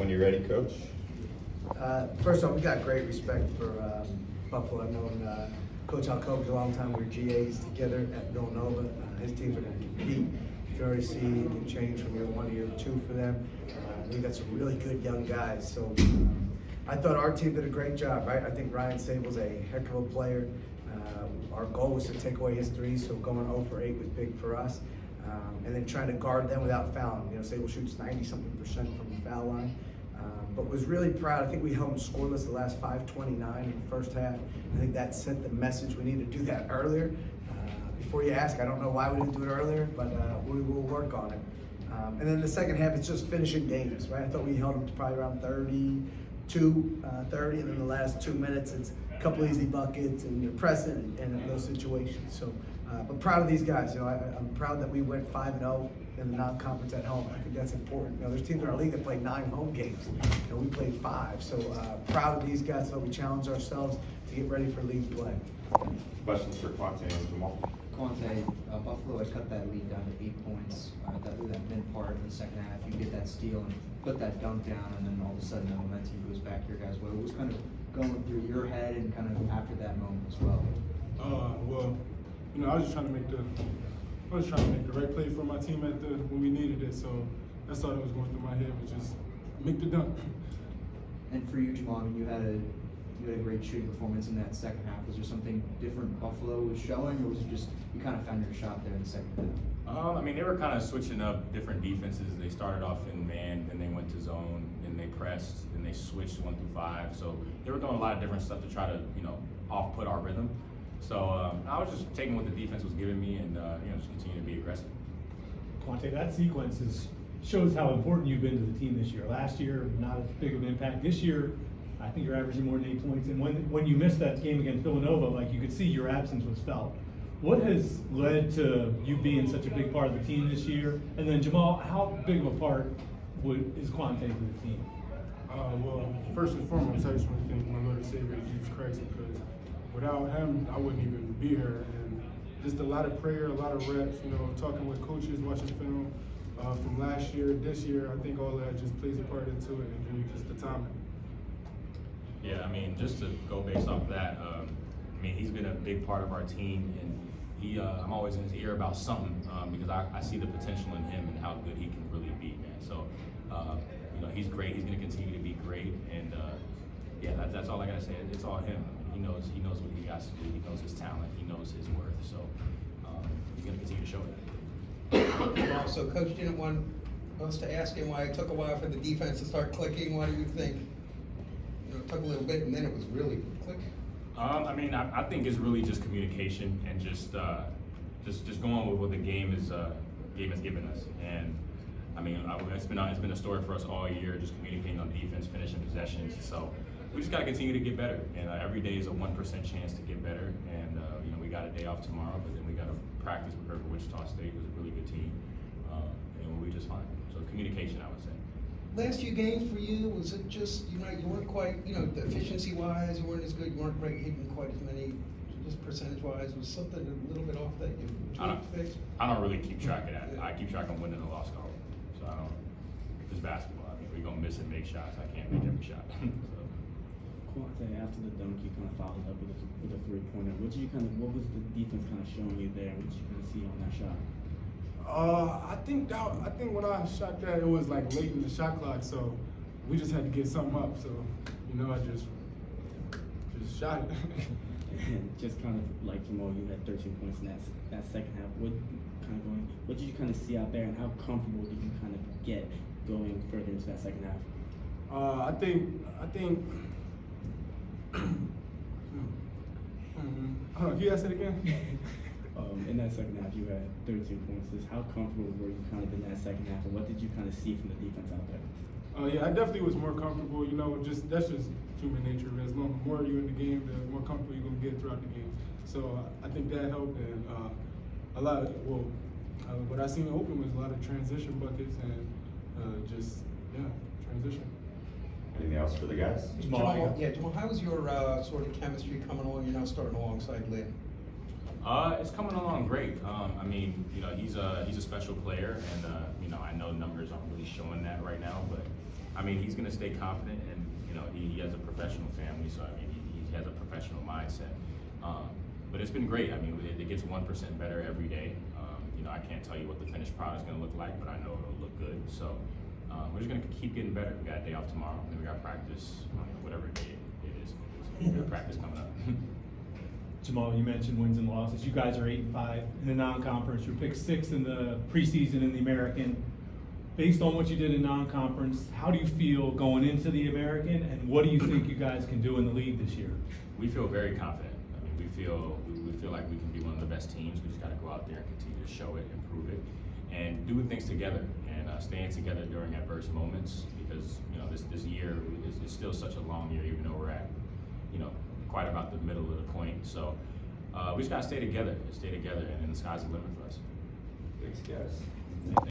when you're ready, Coach. First off, we got great respect for Buffalo. I've known Coach Alcover's a long time. We were GAs together at Villanova. His teams are going to compete. You can already see it can change from year 1 to year 2 for them. They've got some really good young guys. So I thought our team did a great job, right? I think Ryan Sable's a heck of a player. Our goal was to take away his threes, so going 0 for 8 was big for us. And then trying to guard them without fouling. You know, Sable shoots 90-something% from the foul line. But was really proud. I think we held them scoreless the last 5:29 in the first half. I think that sent the message we need to do that earlier. Before you ask, I don't know why we didn't do it earlier, but we will work on it. And then the second half, it's just finishing games, right? I thought we held them to probably around 30, and then the last 2 minutes, it's a couple easy buckets, and you're pressing and in those situations. So, but proud of these guys. You know, I'm proud that we went 5-0 in the non-conference at home. I think that's important. You know, there's teams in our league that played 9 home games, and we played 5. So proud of these guys. So we challenge ourselves to get ready for league play. Questions for Quante and Jamal? Quante, Buffalo had cut that lead down to 8 points. That mid part of the second half, you get that steal and put that dunk down, and then all of a sudden the momentum goes back your guys' way. What was kind of going through your head and kind of after that moment as well? Well, you know, I was just trying to make the right play for my team when we needed it. So that's all that was going through my head, was just make the dunk. And for you, Jamal, I mean, you had a great shooting performance in that second half. Was there something different Buffalo was showing, or was it just you kind of found your shot there in the second half? I mean, they were kind of switching up different defenses. They started off in man, then they went to zone, then they pressed, then they switched 1 through 5. So they were doing a lot of different stuff to try to, you know, off-put our rhythm. So I was just taking what the defense was giving me and, you know, just continue to be aggressive. Quante, that sequence shows how important you've been to the team this year. Last year, not as big of an impact. This year, I think you're averaging more than 8 points. And when you missed that game against Villanova, like, you could see your absence was felt. What has led to you being such a big part of the team this year? And then Jamal, how big of a part is Quante to the team? Well, first and foremost, I just want to thank my Lord and Savior, Jesus Christ, because without him, I wouldn't even be here. And just a lot of prayer, a lot of reps, you know, talking with coaches, watching film from last year, this year. I think all that just plays a part into it, and then just the timing. Yeah, I mean, just to go based off of that, I mean, he's been a big part of our team, and I'm always in his ear about something because I see the potential in him and how good he can really be, man. So, you know, he's great. He's going to continue to be great, and yeah, that's all I gotta say. It's all him. He knows what he has to do. He knows his talent. He knows his worth. So he's going to continue to show it. So Coach didn't want us to ask him why it took a while for the defense to start clicking. Why do you think? You know, it took a little bit, and then it was really clicking. I mean, I think it's really just communication and just going with what the game has given us. And I mean, it's been a story for us all year, just communicating on defense, finishing possessions. So we just got to continue to get better. And every day is a 1% chance to get better. And you know, we got a day off tomorrow, but then we got to practice prepare for Wichita State, who's a really good team, and we'll be just fine. So communication, I would say. Last few games for you, was it just, you know, you weren't quite, you know, efficiency-wise, you weren't as good, you weren't quite hitting quite as many, just percentage-wise, was something a little bit off that you fixed? I don't really keep track of that. Yeah. I keep track of winning and loss column. So I don't. It's basketball. I mean, if we're gonna miss and make shots, I can't make every shot. So. Quante, after the dunk, you kind of followed up with a three-pointer. What was the defense kind of showing you there? What did you kind of see on that shot? I think when I shot that, it was like late in the shot clock, so we just had to get something up. So, you know, I just shot it. And just kind of like Jamal, you had 13 points in that second half. What did you kind of see out there, and how comfortable did you kind of get going further into that second half? I think. Hold on, can you ask it again? In that second half, you had 13 points. How comfortable were you kind of in that second half, and what did you kind of see from the defense out there? Yeah, I definitely was more comfortable. You know, that's just human nature. As long the more you're in the game, the more comfortable you're gonna get throughout the game. So I think that helped, and what I seen open was a lot of transition buckets and transition. Anything else for the guys? Jamal, how was your sort of chemistry coming along? You're now starting alongside Lynn. It's coming along great. I mean, you know, he's a special player, and you know, I know numbers aren't really showing that right now, but I mean, he's gonna stay confident, and you know, he has a professional family, so I mean, he has a professional mindset. But it's been great. I mean, it gets 1% better every day. You know, I can't tell you what the finished product is gonna look like, but I know it'll look good. So we're just gonna keep getting better. We got a day off tomorrow, and then we got practice, whatever day it is. We got practice coming up. Jamal, you mentioned wins and losses. You guys are 8-5 in the non-conference. You're picked 6th in the preseason in the American. Based on what you did in non-conference, how do you feel going into the American, and what do you think you guys can do in the league this year? We feel very confident. I mean, we feel like we can be one of the best teams. We just got to go out there and continue to show it, improve it, and doing things together and staying together during adverse moments. Because you know, this year is still such a long year, even though we're at, you know, quite about the middle of the point. So we just got to stay together, and then the sky's the limit for us. Thanks, guys.